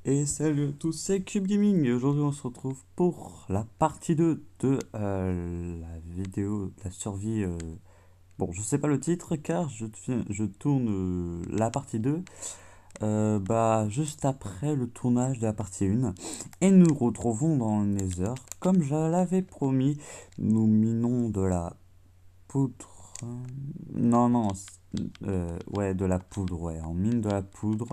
Et salut à tous, c'est Cube Gaming et aujourd'hui on se retrouve pour la partie 2 de la vidéo de la survie. Bon, je sais pas le titre car je tourne la partie 2 juste après le tournage de la partie 1. Et nous retrouvons dans le Nether. Comme je l'avais promis, nous minons de la poudre. Non, non, ouais, de la poudre, ouais, on mine de la poudre.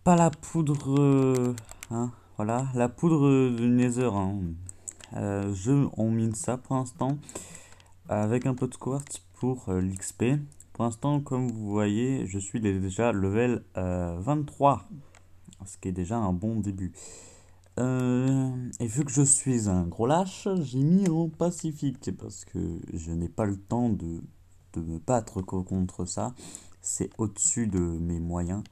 Pas la poudre, hein, voilà, la poudre du Nether, hein. On mine ça pour l'instant avec un peu de quartz pour l'XP. Pour l'instant, comme vous voyez, je suis déjà level 23, ce qui est déjà un bon début. Et vu que je suis un gros lâche, j'ai mis en pacifique parce que je n'ai pas le temps de me battre contre ça. C'est au-dessus de mes moyens.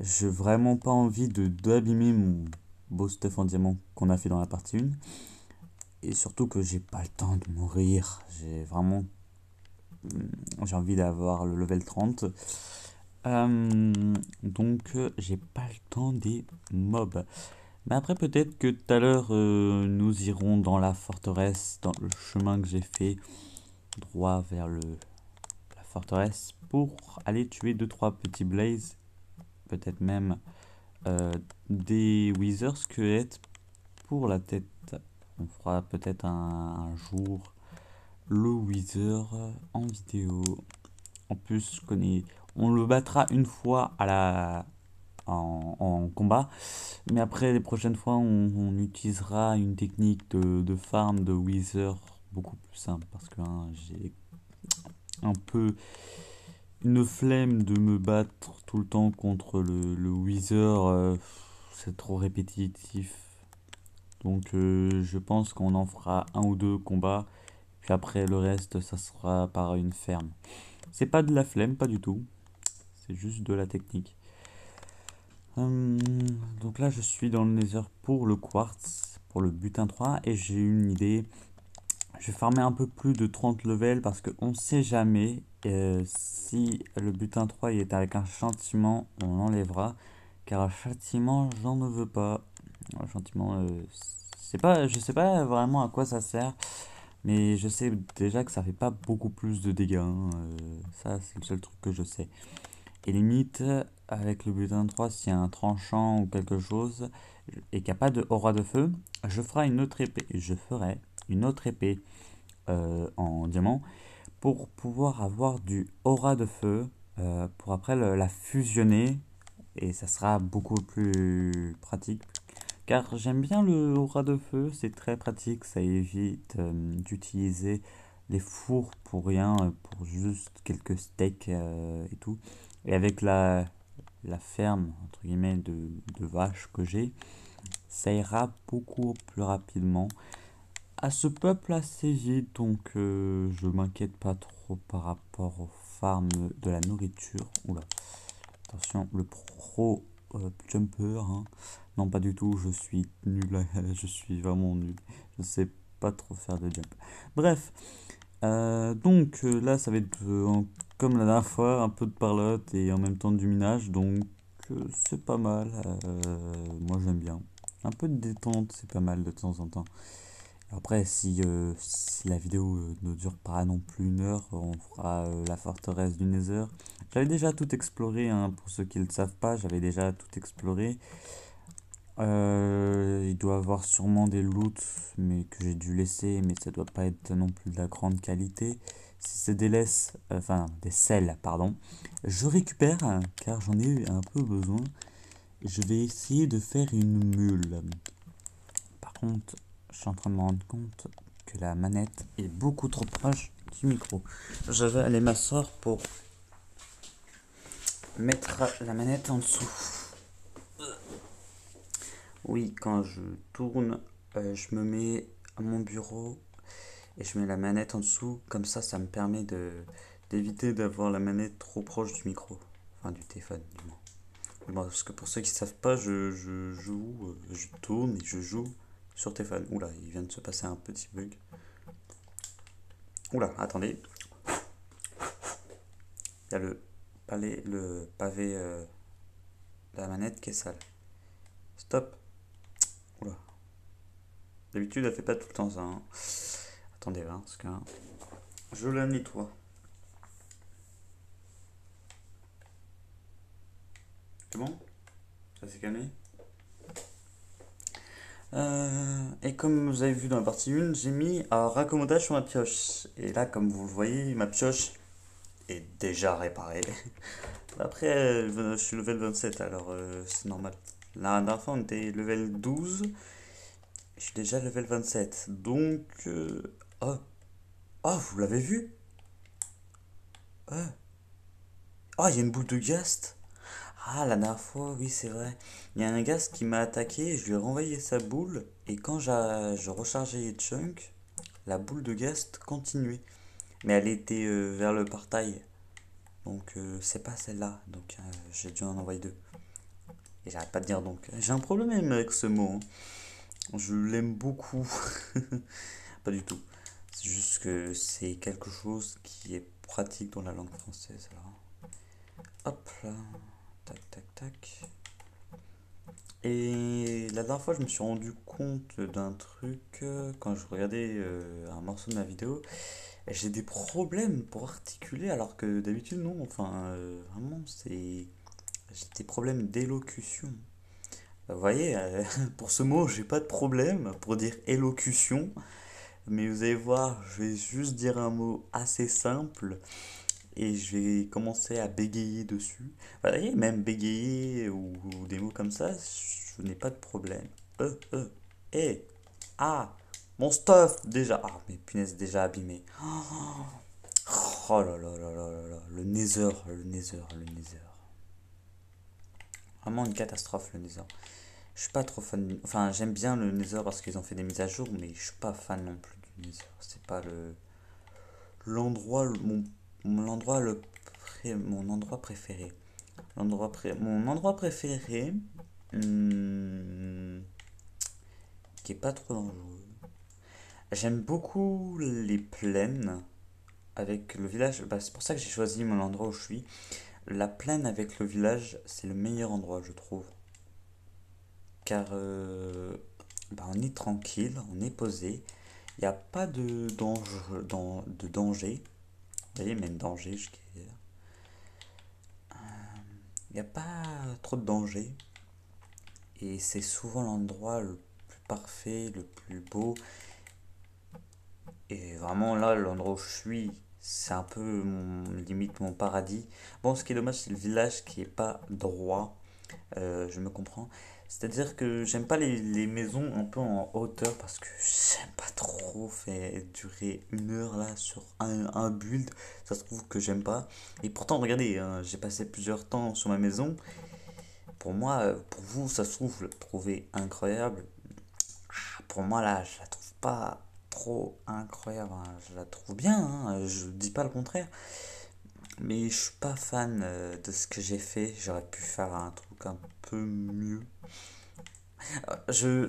J'ai vraiment pas envie d'abîmer mon beau stuff en diamant qu'on a fait dans la partie 1. Et surtout que j'ai pas le temps de mourir. J'ai envie d'avoir le level 30. J'ai pas le temps des mobs. Mais après peut-être que tout à l'heure nous irons dans la forteresse, dans le chemin que j'ai fait droit vers la forteresse pour aller tuer deux trois petits blazes. Peut-être même des withers squelettes pour la tête. On fera peut-être un jour le wither en vidéo. En plus, on le battra une fois en combat, mais après les prochaines fois, on utilisera une technique de farm de wither beaucoup plus simple parce que j'ai un peu une flemme de me battre tout le temps contre le wither. C'est trop répétitif. Donc je pense qu'on en fera un ou deux combats. Puis après le reste, ça sera par une ferme. C'est pas de la flemme, pas du tout. C'est juste de la technique. Hum, donc là je suis dans le nether pour le quartz, pour le butin 3. Et j'ai une idée. Je vais farmer un peu plus de 30 levels parce qu'on sait jamais si le butin 3 il est avec un châtiment, on l'enlèvera. Car un châtiment, j'en ne veux pas. Un châtiment, je sais pas vraiment à quoi ça sert. Mais je sais déjà que ça fait pas beaucoup plus de dégâts, hein. Ça, c'est le seul truc que je sais. Et limite, avec le butin 3, s'il y a un tranchant ou quelque chose, et qu'il n'y a pas de aura de feu, je ferai une autre épée. Je ferai une autre épée en diamant pour pouvoir avoir du aura de feu, pour après la fusionner. Et ça sera beaucoup plus pratique car j'aime bien le aura de feu, c'est très pratique, ça évite d'utiliser les fours pour rien, pour juste quelques steaks et tout. Et avec la ferme, entre guillemets, de vaches que j'ai, ça ira beaucoup plus rapidement. À ce peuple assez vite, donc je m'inquiète pas trop par rapport aux farms de la nourriture. Oula, attention, le pro jumper, hein. Non, pas du tout, je suis nul, je suis vraiment nul. Je sais pas trop faire de jump. Bref, là, ça va être comme la dernière fois, un peu de parlotte et en même temps du minage, donc c'est pas mal. Moi, j'aime bien. Un peu de détente, c'est pas mal de temps en temps. Après, si la vidéo ne dure pas non plus une heure, on fera la forteresse du Nether. J'avais déjà tout exploré, hein, pour ceux qui ne le savent pas, j'avais déjà tout exploré. Il doit y avoir sûrement des loots mais que j'ai dû laisser, mais ça doit pas être non plus de la grande qualité. Si c'est des sels, pardon, je récupère car j'en ai un peu besoin. Je vais essayer de faire une mule. Par contre, je suis en train de me rendre compte que la manette est beaucoup trop proche du micro. Je vais aller m'asseoir pour mettre la manette en dessous. Oui, quand je tourne, je me mets à mon bureau et je mets la manette en dessous. Comme ça me permet d'éviter d'avoir la manette trop proche du micro. Enfin, du téléphone, du moins. Bon, parce que pour ceux qui ne savent pas, je joue, je tourne et je joue sur téléphone. Oula, il vient de se passer un petit bug. Oula, attendez. Il y a le pavé la manette qui est sale. Stop. Oula. D'habitude, elle fait pas tout le temps ça, hein. Attendez, hein, parce que je la nettoie. C'est bon? Ça s'est calmé? Et comme vous avez vu dans la partie 1, j'ai mis un raccommodage sur ma pioche. Et là, comme vous le voyez, ma pioche est déjà réparée. Après, je suis level 27, alors c'est normal. La dernière fois, on était level 12. Je suis déjà level 27. Donc... Oh, oh, vous l'avez vu? Oh, oh, il y a une boule de ghast. Ah, la dernière fois, oui, c'est vrai. Il y a un ghast qui m'a attaqué, je lui ai renvoyé sa boule. Et quand je rechargeais les chunks, la boule de ghast continuait. Mais elle était vers le portail. Donc c'est pas celle-là. Donc j'ai dû en envoyer deux. Et j'arrête pas de dire donc. J'ai un problème même avec ce mot, hein. Je l'aime beaucoup. Pas du tout. C'est juste que c'est quelque chose qui est pratique dans la langue française. Alors. Hop là. Tac, tac, tac. Et la dernière fois, je me suis rendu compte d'un truc quand je regardais un morceau de ma vidéo. J'ai des problèmes pour articuler alors que d'habitude, non. Enfin, vraiment, c'est. J'ai des problèmes d'élocution. Vous voyez, pour ce mot, j'ai pas de problème pour dire élocution. Mais vous allez voir, je vais juste dire un mot assez simple et je vais commencer à bégayer dessus. Vous voyez, même bégayer ou des mots comme ça, je n'ai pas de problème. Euh, eh, ah, mon stuff, déjà. Ah, mais punaise, déjà abîmé. Oh là là là là là là, le Nether, le Nether, le Nether. Vraiment une catastrophe, le Nether. Je suis pas trop fan. Enfin, j'aime bien le Nether parce qu'ils ont fait des mises à jour, mais je suis pas fan non plus du Nether. C'est pas l'endroit, l'endroit mon endroit préféré. Mon endroit préféré, hmm, qui est pas trop dangereux. J'aime beaucoup les plaines avec le village. Bah, c'est pour ça que j'ai choisi mon endroit où je suis. La plaine avec le village, c'est le meilleur endroit, je trouve. Car bah, on est tranquille, on est posé. Il n'y a pas de danger. Vous voyez, même danger, je veux dire. Il n'y a pas trop de danger. Et c'est souvent l'endroit le plus parfait, le plus beau. Et vraiment là, l'endroit où je suis, c'est un peu limite mon paradis. Bon, ce qui est dommage, c'est le village qui est pas droit. Je me comprends. C'est-à-dire que j'aime pas les maisons un peu en hauteur parce que j'aime pas trop faire durer 1 heure là sur un build. Ça se trouve que j'aime pas. Et pourtant, regardez, hein, j'ai passé plusieurs temps sur ma maison. Pour moi, pour vous, ça se trouve, vous le trouvez incroyable. Pour moi, là, je la trouve pas trop incroyable, hein. Je la trouve bien, hein. Je dis pas le contraire. Mais je suis pas fan de ce que j'ai fait. J'aurais pu faire un truc un peu mieux. Là, je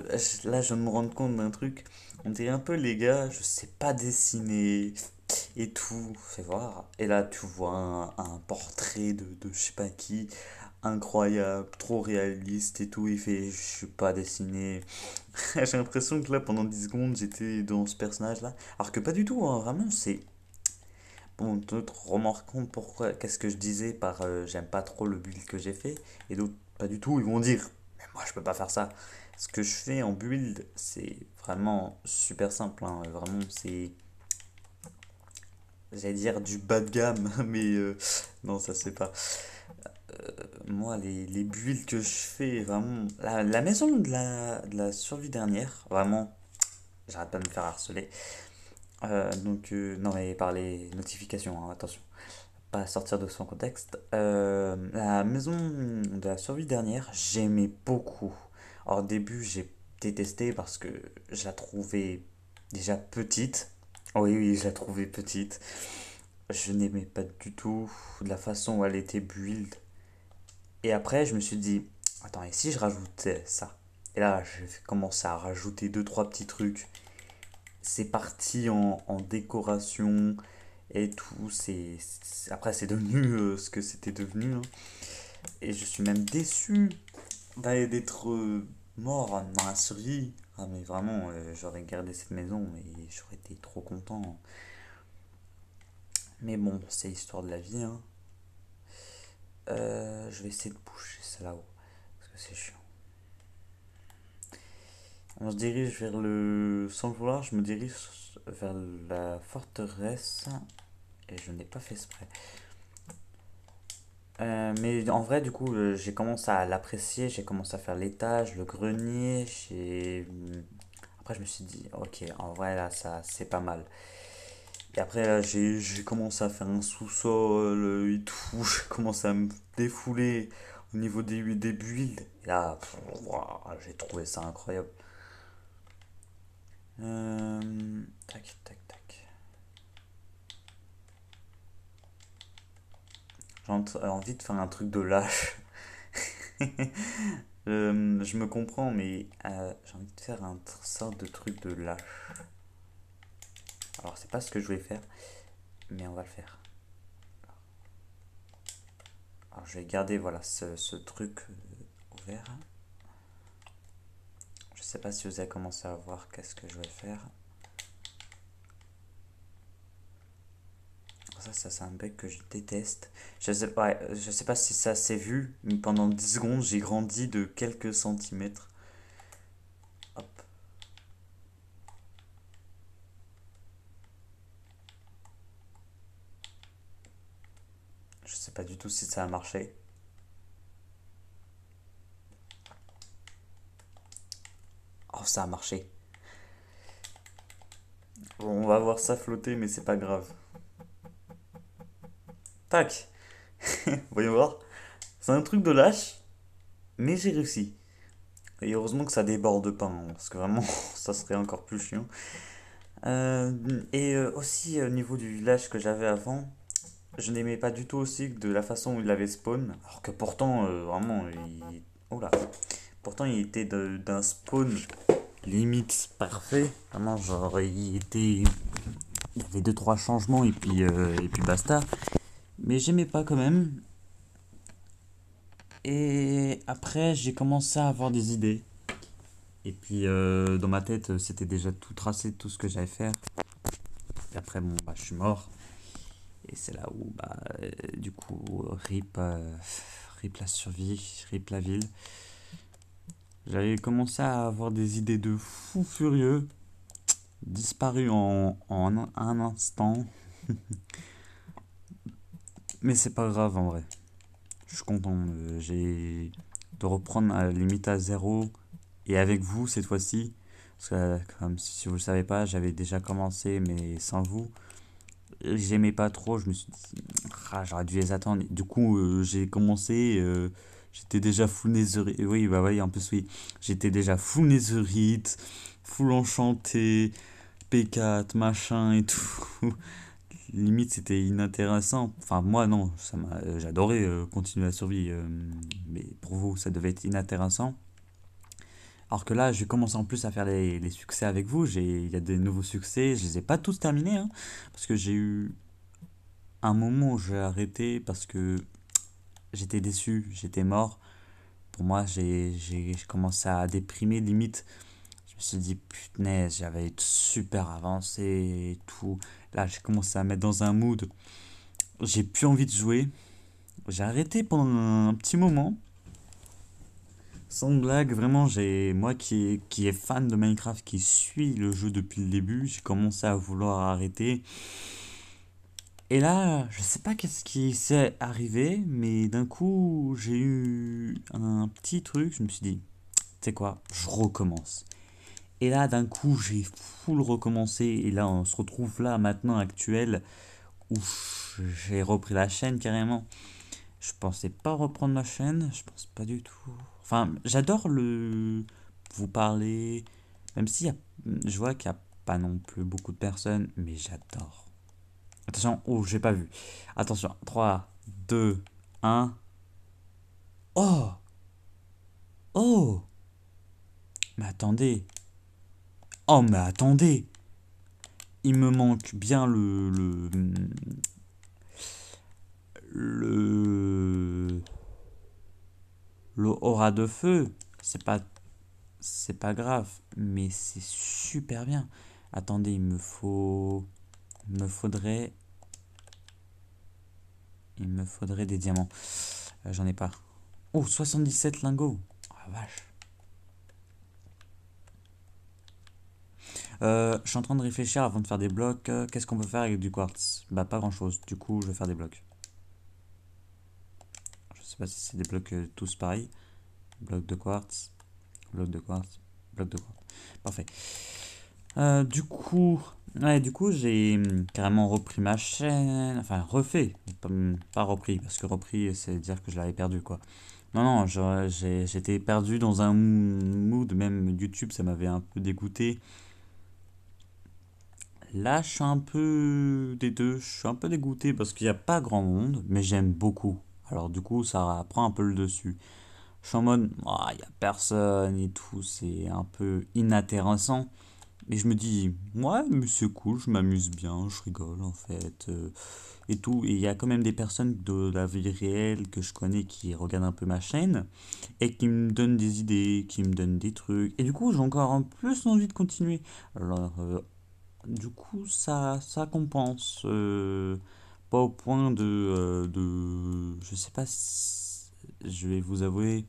viens de me rendre compte d'un truc. On dirait un peu les gars, je sais pas dessiner et tout. Fais voir. Et là, tu vois un portrait de je sais pas qui, incroyable, trop réaliste et tout. Il fait, je suis pas dessiné. J'ai l'impression que là, pendant 10 secondes, j'étais dans ce personnage-là. Alors que pas du tout, hein, vraiment, c'est. Bon, d'autres remarqueront pourquoi, qu'est-ce que je disais par j'aime pas trop le build que j'ai fait. Et d'autres, pas du tout, ils vont dire, mais moi, je peux pas faire ça. Ce que je fais en build, c'est vraiment super simple, hein. Vraiment, c'est. J'allais dire du bas de gamme, mais non, ça c'est pas. Moi, les builds que je fais, vraiment. La maison de la survie dernière, vraiment, j'arrête pas de me faire harceler. Donc, non, mais par les notifications, hein, attention, pas sortir de son contexte. La maison de la survie dernière, j'aimais beaucoup. Alors, au début, j'ai détesté parce que je la trouvais déjà petite. Oui, oui, je la trouvais petite. Je n'aimais pas du tout la façon où elle était build. Et après, je me suis dit, attends, et si je rajoutais ça? Et là, j'ai commencé à rajouter deux, trois petits trucs. C'est parti en décoration et tout. Après, c'est devenu ce que c'était devenu, hein. Et je suis même déçu d'être mort dans la survie. Ah mais vraiment, j'aurais gardé cette maison et j'aurais été trop content. Mais bon, c'est l'histoire de la vie, hein. Je vais essayer de bouger ça là-haut. Parce que c'est chiant. On se dirige vers le... Sans le vouloir, je me dirige vers la forteresse. Et je n'ai pas fait exprès. Mais en vrai, du coup, j'ai commencé à l'apprécier. J'ai commencé à faire l'étage, le grenier. Après, je me suis dit, ok, en vrai, là, ça, c'est pas mal. Et après, là, j'ai commencé à faire un sous-sol et tout. J'ai commencé à me défouler au niveau des builds. Et là, pff, ouah, j'ai trouvé ça incroyable. Tac, tac, tac. Envie de faire un truc de lâche. Je me comprends, mais j'ai envie de faire un sorte de truc de lâche. Alors, c'est pas ce que je voulais faire, mais on va le faire. Alors, je vais garder, voilà, ce truc ouvert. Je sais pas si vous avez commencé à voir qu'est-ce que je vais faire. Ça c'est un bug que je déteste. Je sais pas si ça s'est vu, mais pendant 10 secondes, j'ai grandi de quelques centimètres. Hop. Je sais pas du tout si ça a marché. Oh, ça a marché. Bon, on va voir ça flotter, mais c'est pas grave. Tac. Voyons voir. C'est un truc de lâche, mais j'ai réussi. Et heureusement que ça déborde pas, hein, parce que vraiment, ça serait encore plus chiant. Aussi, au niveau du village que j'avais avant, je n'aimais pas du tout aussi de la façon où il avait spawn. Alors que pourtant, vraiment, oh là. Pourtant, il était d'un spawn limite parfait. Vraiment, genre, il était... Il y avait deux trois changements et puis basta. Mais j'aimais pas quand même. Et après, j'ai commencé à avoir des idées. Et puis, dans ma tête, c'était déjà tout tracé, tout ce que j'allais faire. Et après, bon, bah, je suis mort. Et c'est là où, bah, du coup, rip la survie, rip la ville. J'avais commencé à avoir des idées de fou furieux, disparu en un instant. Mais c'est pas grave en vrai. Je suis content. J'ai de reprendre à la limite à zéro et avec vous cette fois-ci. Parce que, comme si vous le savez pas, j'avais déjà commencé, mais sans vous. J'aimais pas trop. Je me suis dit, ah, j'aurais dû les attendre. Du coup, j'ai commencé. J'étais déjà full netherite. Oui, bah oui, en plus, oui. J'étais déjà full netherite, full enchanté, P4, machin et tout. Limite, c'était inintéressant. Enfin, moi, non. J'adorais continuer la survie. Mais pour vous, ça devait être inintéressant. Alors que là, j'ai commencé en plus à faire les succès avec vous. Il y a des nouveaux succès. Je les ai pas tous terminés, hein, parce que j'ai eu un moment où j'ai arrêté parce que j'étais déçu, j'étais mort. Pour moi, j'ai commencé à déprimer limite. Je me suis dit, punaise, j'avais super avancé et tout. Là, j'ai commencé à mettre dans un mood. J'ai plus envie de jouer. J'ai arrêté pendant un petit moment. Sans blague, vraiment, moi qui est fan de Minecraft, qui suit le jeu depuis le début, j'ai commencé à vouloir arrêter. Et là, je sais pas qu'est-ce qui s'est arrivé, mais d'un coup, j'ai eu un petit truc, je me suis dit, tu sais quoi, je recommence. Et là, d'un coup, j'ai full recommencé, et là, on se retrouve là, maintenant, actuel, où j'ai repris la chaîne carrément. Je pensais pas reprendre ma chaîne, je pense pas du tout. Enfin, j'adore vous parler, même si je vois qu'il y a pas non plus beaucoup de personnes, mais j'adore. Attention, oh, j'ai pas vu. Attention, 3, 2, 1. Oh! Oh! Mais attendez. Oh, mais attendez. Il me manque bien le l'eau aura de feu. C'est pas grave, mais c'est super bien. Attendez, il me faudrait, il me faudrait des diamants. J'en ai pas. Oh, 77 lingots. Oh la vache. Je suis en train de réfléchir avant de faire des blocs. Qu'est-ce qu'on peut faire avec du quartz? Bah, pas grand chose. Du coup, je vais faire des blocs. Je sais pas si c'est des blocs tous pareils. Bloc de quartz, bloc de quartz, bloc de quartz. Parfait. Du coup, j'ai carrément repris ma chaîne. Enfin, refait. Pas repris, parce que repris, c'est dire que je l'avais perdu, quoi. Non, non, j'étais perdu dans un mood, même YouTube, ça m'avait un peu dégoûté. Là, je suis un peu des deux. Je suis un peu dégoûté parce qu'il n'y a pas grand monde, mais j'aime beaucoup. Alors, du coup, ça prend un peu le dessus. Je suis en mode, ah, il n'y a personne et tout, c'est un peu inintéressant. Mais je me dis, ouais, mais c'est cool, je m'amuse bien, je rigole en fait, et tout. Et il y a quand même des personnes de la vie réelle que je connais qui regardent un peu ma chaîne et qui me donnent des idées, qui me donnent des trucs. Et du coup, j'ai encore un plus envie de continuer. Alors, du coup, ça compense. Pas au point je sais pas si, je vais vous avouer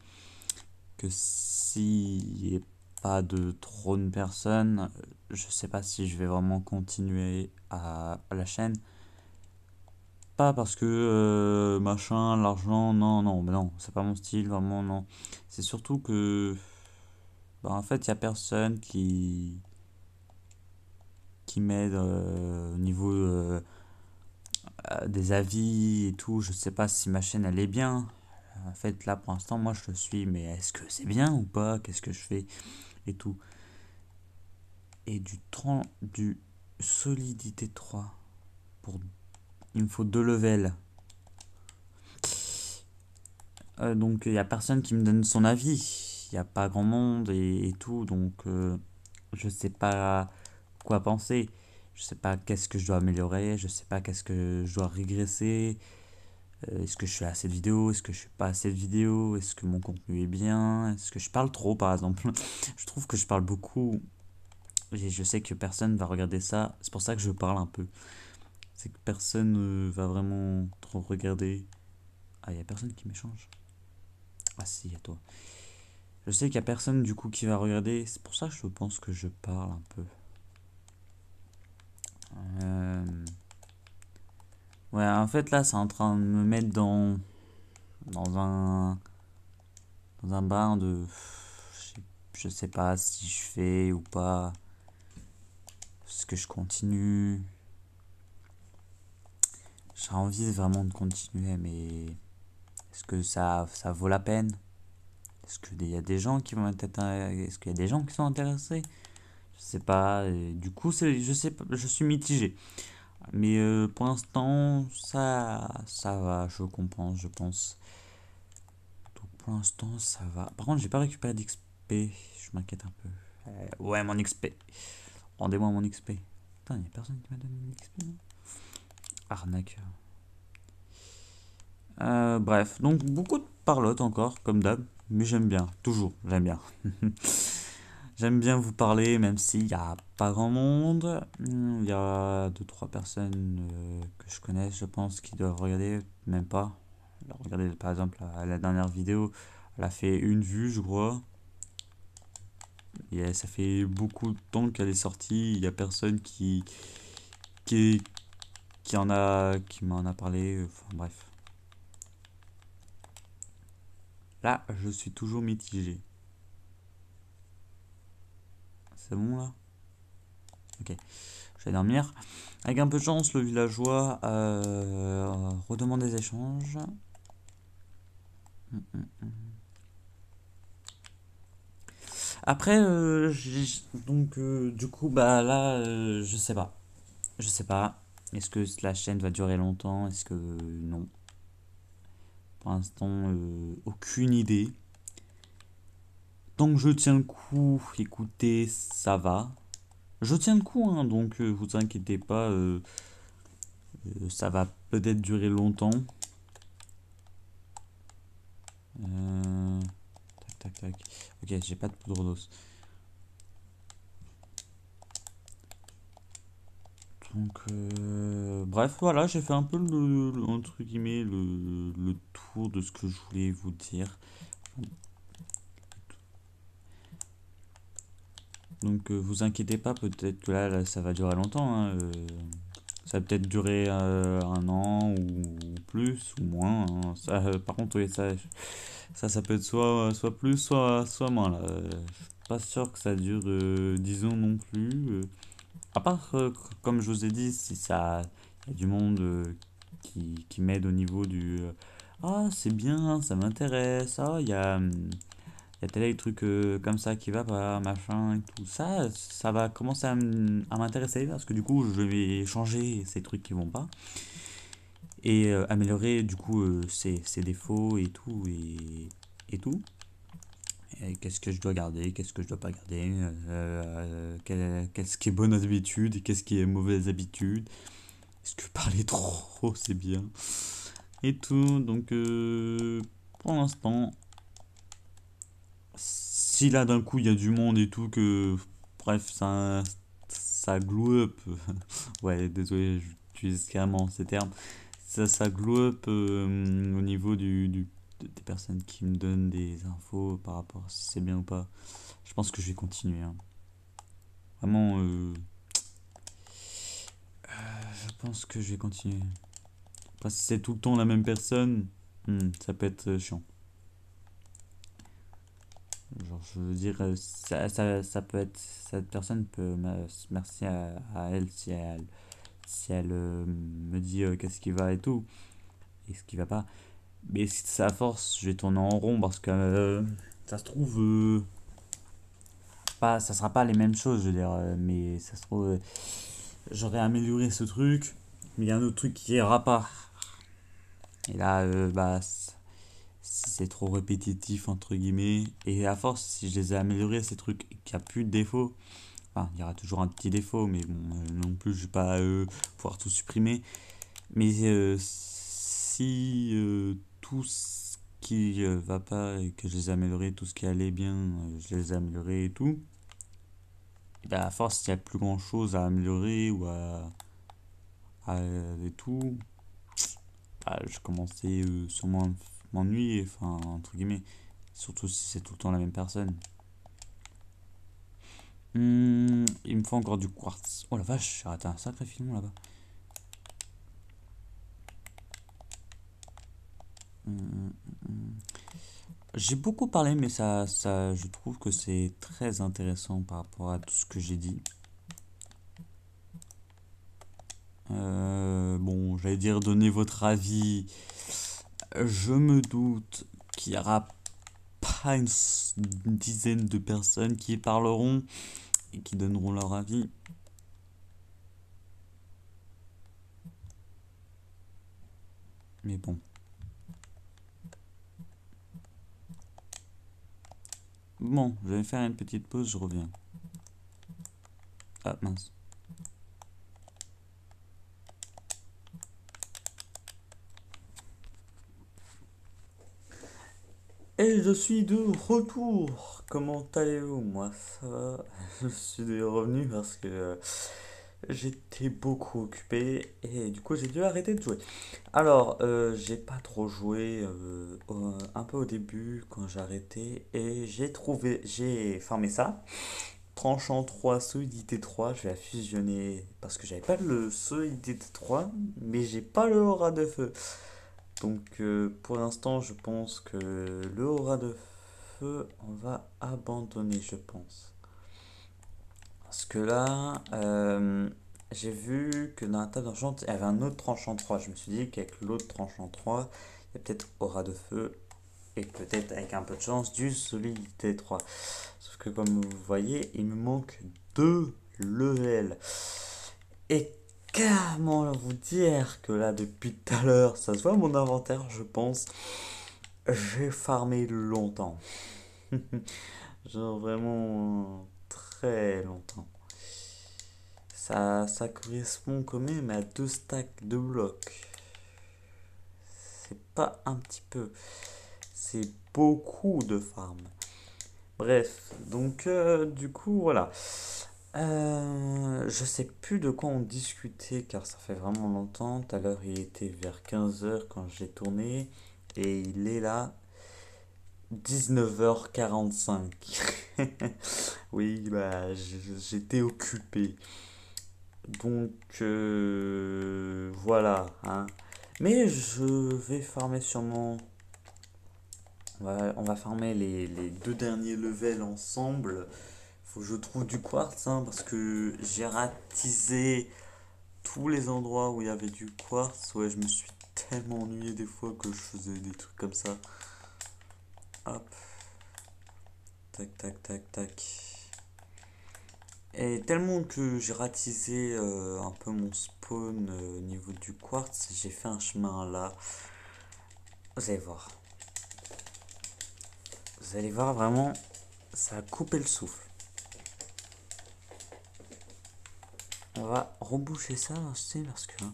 que s'il n'y a pas de trop de personnes, je sais pas si je vais vraiment continuer à la chaîne. Pas parce que machin, l'argent, non, non, mais non, c'est pas mon style, vraiment, non. C'est surtout que, bah, en fait, il y a personne qui m'aide au niveau des avis et tout. Je sais pas si ma chaîne elle est bien. En fait, là pour l'instant, moi je le suis, mais est-ce que c'est bien ou pas? Qu'est-ce que je fais et tout. Et du solidité 3 pour il me faut 2 levels. Donc il y a personne qui me donne son avis. Il n'y a pas grand monde et tout, donc je sais pas quoi penser. Je sais pas qu'est-ce que je dois améliorer, je sais pas qu'est-ce que je dois régresser. Est-ce que je fais assez de vidéos? Est-ce que je fais pas assez de vidéos? Est-ce que mon contenu est bien? Est-ce que je parle trop, par exemple? Je trouve que je parle beaucoup. Et je sais que personne va regarder ça. C'est pour ça que je parle un peu. C'est que personne va vraiment trop regarder. Ah, il y a personne qui m'échange. Ah si, il y a toi. Je sais qu'il y a personne du coup qui va regarder. C'est pour ça que je pense que je parle un peu. Euh, Ouais, en fait là, c'est en train de me mettre dans un dans un bain de je sais pas si je fais ou pas. Est-ce que je continue? J'ai envie vraiment de continuer, mais est-ce que ça vaut la peine? Est-ce qu'il y a des gens qui vont être est-ce qu'il y a des gens qui sont intéressés? Je sais pas. Et du coup, je sais pas, je suis mitigé. Mais pour l'instant, ça va, je compense, je pense. Donc pour l'instant, ça va. Par contre, j'ai pas récupéré d'XP. Je m'inquiète un peu. Ouais, mon XP. Rendez-moi mon XP. Putain, y a personne qui m'a donné mon XP, non? Arnaque. Bref, donc beaucoup de parlotte encore, comme d'hab. Mais j'aime bien, toujours, j'aime bien. J'aime bien vous parler, même s'il n'y a pas grand monde. Il y a deux trois personnes que je connais, je pense, qui doivent regarder, même pas. Regardez, par exemple, la dernière vidéo, elle a fait une vue, je crois. Et ça fait beaucoup de temps qu'elle est sortie. Il n'y a personne qui, qui m'en a parlé. Enfin, bref. Là, je suis toujours mitigé. C'est bon là? Ok. Je vais dormir. Avec un peu de chance, le villageois redemande des échanges. Après, donc du coup, bah là, je sais pas. Je sais pas. Est-ce que la chaîne va durer longtemps? Est-ce que non? Pour l'instant, aucune idée. Tant que je tiens le coup, écoutez, ça va. Je tiens le coup, hein, donc vous inquiétez pas, ça va peut-être durer longtemps. Tac. Ok, j'ai pas de poudre d'os. Donc, bref, voilà, j'ai fait un peu entre guillemets le tour de ce que je voulais vous dire. Donc, vous inquiétez pas, peut-être que là, ça va durer longtemps, hein, ça va peut-être durer un an ou plus ou moins, hein. Ça, par contre, oui, ça peut être soit plus, soit moins là. Je suis pas sûr que ça dure 10 ans non plus. À part, comme je vous ai dit, si ça, il y a du monde qui m'aide au niveau du ah, c'est bien, ça m'intéresse, ah, il y a tel truc comme ça qui va pas, machin et tout. Ça va commencer à m'intéresser parce que du coup, je vais changer ces trucs qui vont pas et améliorer du coup ses défauts et tout et tout. Et qu'est-ce que je dois garder, qu'est-ce que je dois pas garder, qu'est-ce qui est bonne habitude et qu'est-ce qui est mauvaise habitude. Est-ce que parler trop c'est bien et tout. Donc pour l'instant, si là d'un coup il y a du monde et tout que bref ça glue up. Ouais, désolé, j'utilise carrément ces termes. Ça glue up au niveau des personnes qui me donnent des infos par rapport à si c'est bien ou pas. Je pense que je vais continuer, hein. Vraiment, je pense que je vais continuer. Après, si c'est tout le temps la même personne, ça peut être chiant. Genre, je veux dire, ça peut être. Cette personne peut. Merci à elle si elle me dit qu'est-ce qui va et tout, et ce qui va pas. Mais si c'est à force, je vais tourner en rond parce que ça se trouve. Pas, ça sera pas les mêmes choses, je veux dire, mais ça se trouve. J'aurais amélioré ce truc, mais il y a un autre truc qui ira pas. Et là, bah, si c'est trop répétitif, entre guillemets, et à force, si je les ai améliorés, ces trucs, et qu'il n'y a plus de défauts, enfin, il y aura toujours un petit défaut, mais bon, non plus, je vais pas pouvoir tout supprimer. Mais si tout ce qui va pas et que je les ai améliorés, tout ce qui allait bien, je les ai améliorés et tout, et bah, à force, il n'y a plus grand chose à améliorer ou et tout, bah, je commençais sûrement à m'ennuyer, enfin, entre guillemets. Surtout si c'est tout le temps la même personne. Il me faut encore du quartz. Oh la vache, j'ai raté un sacré filon là-bas. Hum, J'ai beaucoup parlé, mais je trouve que c'est très intéressant par rapport à tout ce que j'ai dit. Bon, j'allais dire donner votre avis. Je me doute qu'il n'y aura pas une dizaine de personnes qui parleront et qui donneront leur avis. Mais bon. Bon, je vais faire une petite pause, je reviens. Ah mince. Et je suis de retour. Comment allez-vous? Moi, ça va. Je suis revenu parce que j'étais beaucoup occupé et du coup j'ai dû arrêter de jouer. Alors, j'ai pas trop joué un peu au début quand j'ai arrêté et j'ai farmé ça. Tranchant 3 solidité 3, je vais la fusionner parce que j'avais pas le solidité 3 mais j'ai pas le aura de feu. Donc pour l'instant, je pense que le aura de feu, on va abandonner, je pense. Parce que là, j'ai vu que dans la table d'enchant, il y avait un autre tranchant 3. Je me suis dit qu'avec l'autre tranchant 3, il y a peut-être aura de feu et peut-être avec un peu de chance du solidité 3. Sauf que comme vous voyez, il me manque 2 levels. Et comment vous dire que là, depuis tout à l'heure, ça se voit mon inventaire, je pense. J'ai farmé longtemps. Genre vraiment très longtemps. Ça correspond quand même à 2 stacks de blocs. C'est pas un petit peu. C'est beaucoup de farm. Bref, donc du coup, voilà. Je sais plus de quoi on discutait car ça fait vraiment longtemps. Tout à l'heure, il était vers 15 heures quand j'ai tourné et il est là 19h45. Oui, bah j'étais occupé. Donc voilà, hein. Mais je vais farmer sûrement. On va farmer les deux derniers levels ensemble. Faut que je trouve du quartz, hein, parce que j'ai ratisé tous les endroits où il y avait du quartz. Ouais, je me suis tellement ennuyé des fois que je faisais des trucs comme ça. Hop, tac, tac, tac, tac. Et tellement que j'ai ratisé un peu mon spawn au niveau du quartz, j'ai fait un chemin là. Vous allez voir. Vous allez voir vraiment, ça a coupé le souffle. On va reboucher ça, c'est parce que hein,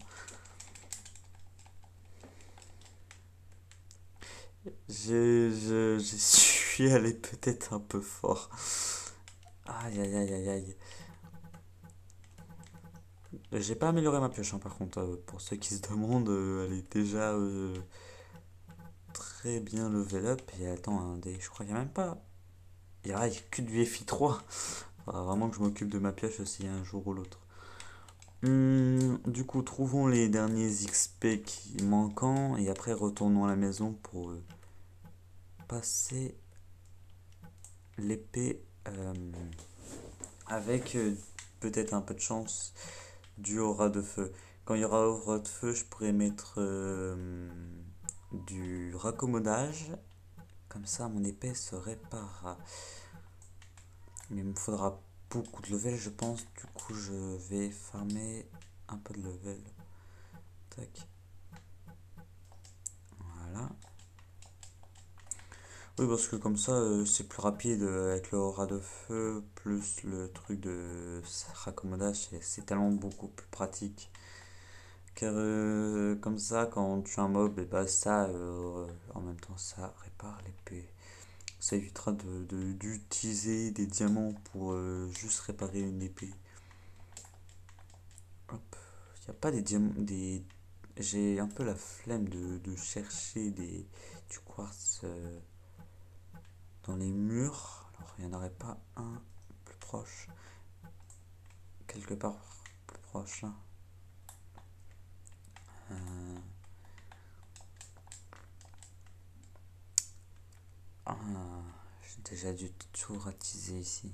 je suis allé peut-être un peu fort. Aïe aïe aïe aïe aïe. J'ai pas amélioré ma pioche, hein, par contre, pour ceux qui se demandent, elle est déjà très bien level up. Et attends, je crois qu'il n'y a même pas. Il y a que du FI3. Faudra vraiment que je m'occupe de ma pioche aussi un jour ou l'autre. Du coup, trouvons les derniers XP qui manquant et après retournons à la maison pour passer l'épée avec peut-être un peu de chance du aura de feu. Quand il y aura aura de feu, je pourrais mettre du raccommodage. Comme ça, mon épée se réparera. Mais il me faudra beaucoup de level, je pense. Du coup, je vais farmer un peu de level. Tac. Voilà. Oui, parce que comme ça, c'est plus rapide avec le aura de feu, plus le truc de raccommodage. C'est tellement beaucoup plus pratique. Car comme ça, quand tu as un mob, et bah ça, en même temps, ça répare l'épée. Ça évitera d'utiliser des diamants pour juste réparer une épée. Hop. Il n'y a pas des diamants. J'ai un peu la flemme de chercher du quartz dans les murs. Alors, il n'y en aurait pas un plus proche. Quelque part plus proche là. Euh, ah, j'ai déjà dû tout ratiser ici.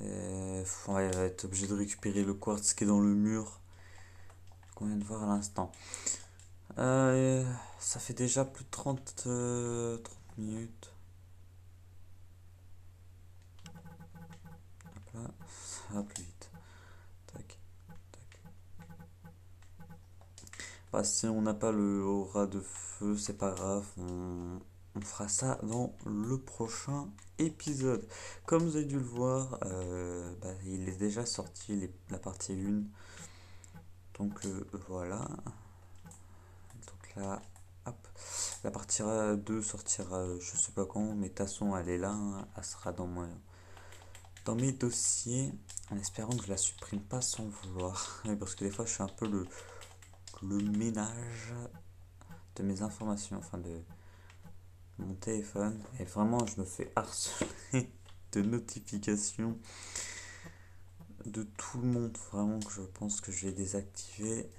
Ouais, va être obligé de récupérer le quartz qui est dans le mur qu'on vient de voir à l'instant. Ça fait déjà plus de 30 minutes. Hop là, ça va plus vite. Tac, tac. Bah, si on n'a pas le aura de feu, c'est pas grave. On fera ça dans le prochain épisode. Comme vous avez dû le voir, bah, il est déjà sorti la partie 1. Donc voilà. Donc là, hop. La partie 2 sortira je sais pas quand, mais de toute façon elle est là, hein. Elle sera dans mes dossiers, en espérant que je la supprime pas sans vouloir. Parce que des fois je fais un peu le ménage de mes informations, enfin de mon téléphone. Et vraiment je me fais harceler de notifications de tout le monde. Vraiment que je pense que je vais désactiver.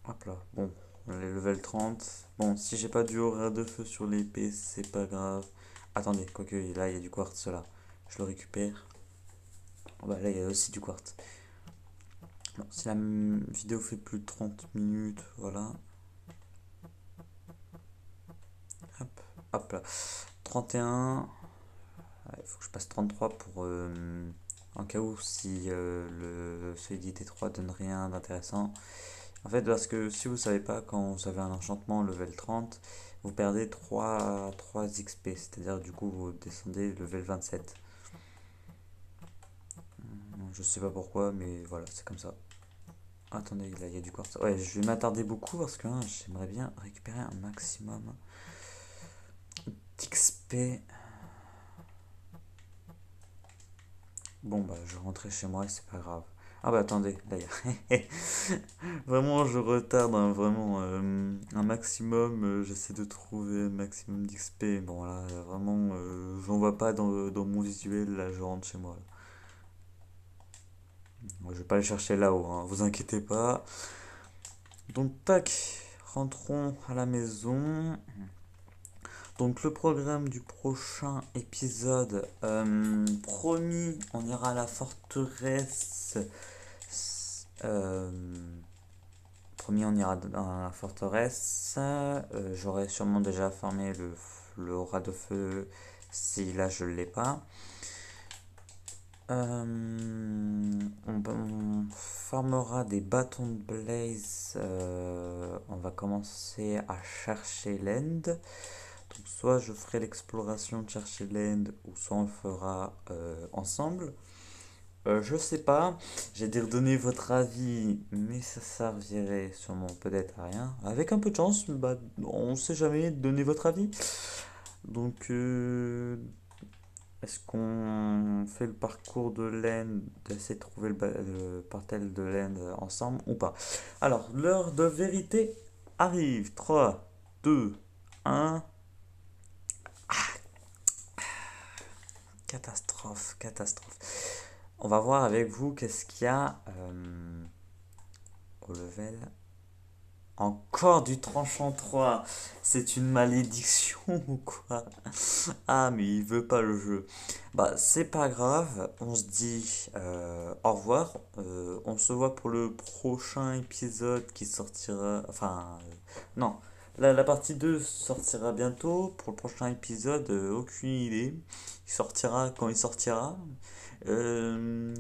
Hop là, bon, les level 30. Bon, si j'ai pas du horaire de feu sur l'épée, c'est pas grave. Attendez, quoique là il y a du quartz là. Je le récupère. Oh, bah là il y a aussi du quartz. Bon, si la vidéo fait plus de 30 minutes, voilà. Hop, hop là. 31. Il faut que je passe 33 pour. En cas où si celui d'IT3 donne rien d'intéressant. En fait, parce que si vous savez pas, quand vous avez un enchantement level 30, vous perdez 3 XP. C'est-à-dire, du coup, vous descendez level 27. Je sais pas pourquoi, mais voilà, c'est comme ça. Attendez, là, il y a du quartz. Ouais, je vais m'attarder beaucoup parce que hein, j'aimerais bien récupérer un maximum. d'XP. Bon, bah, je rentrais chez moi et c'est pas grave. Ah bah attendez, d'ailleurs. Vraiment, je retarde hein, vraiment un maximum. J'essaie de trouver un maximum d'XP. Bon, là, vraiment, j'en vois pas dans mon visuel. Là, je rentre chez moi. Là. Moi, je vais pas aller chercher là-haut, hein, vous inquiétez pas. Donc, tac, rentrons à la maison. Donc, le programme du prochain épisode, promis, on ira à la forteresse. Euh, Promis, on ira dans la forteresse. J'aurai sûrement déjà farmé le rat de feu si là je l'ai pas. On farmera des bâtons de blaze. On va commencer à chercher l'end. Donc soit je ferai l'exploration de chercher l'end ou soit on le fera ensemble. Je sais pas, j'ai dit redonner votre avis, mais ça servirait sûrement peut-être à rien. Avec un peu de chance, bah, on sait jamais, donner votre avis. Donc, est-ce qu'on fait le parcours de l'Inde, d'essayer de trouver le partel de l'Inde ensemble ou pas? Alors, l'heure de vérité arrive. 3, 2, 1. Catastrophe, catastrophe. On va voir avec vous qu'est-ce qu'il y a au level. Encore du tranchant 3. C'est une malédiction ou quoi? Ah, mais il veut pas le jeu. Bah, c'est pas grave. On se dit au revoir. On se voit pour le prochain épisode qui sortira. Enfin, non. La partie 2 sortira bientôt. Pour le prochain épisode, aucune idée. Il sortira quand il sortira. Euh,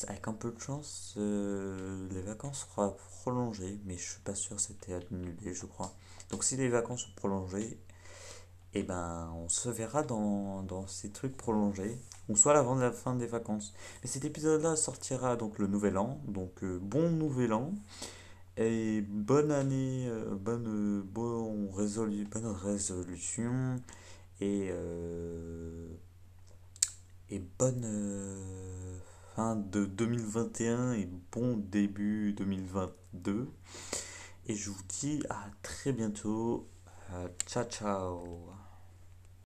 Avec un peu de chance, les vacances seront prolongées, mais je suis pas sûr c'était annulé, je crois. Donc si les vacances sont prolongées, eh ben on se verra dans ces trucs prolongés, ou soit avant la fin des vacances. Mais cet épisode-là sortira donc le nouvel an, donc bon nouvel an et bonne année, bonne résolution et bonne fin de 2021 et bon début 2022. Et je vous dis à très bientôt. Ciao ciao.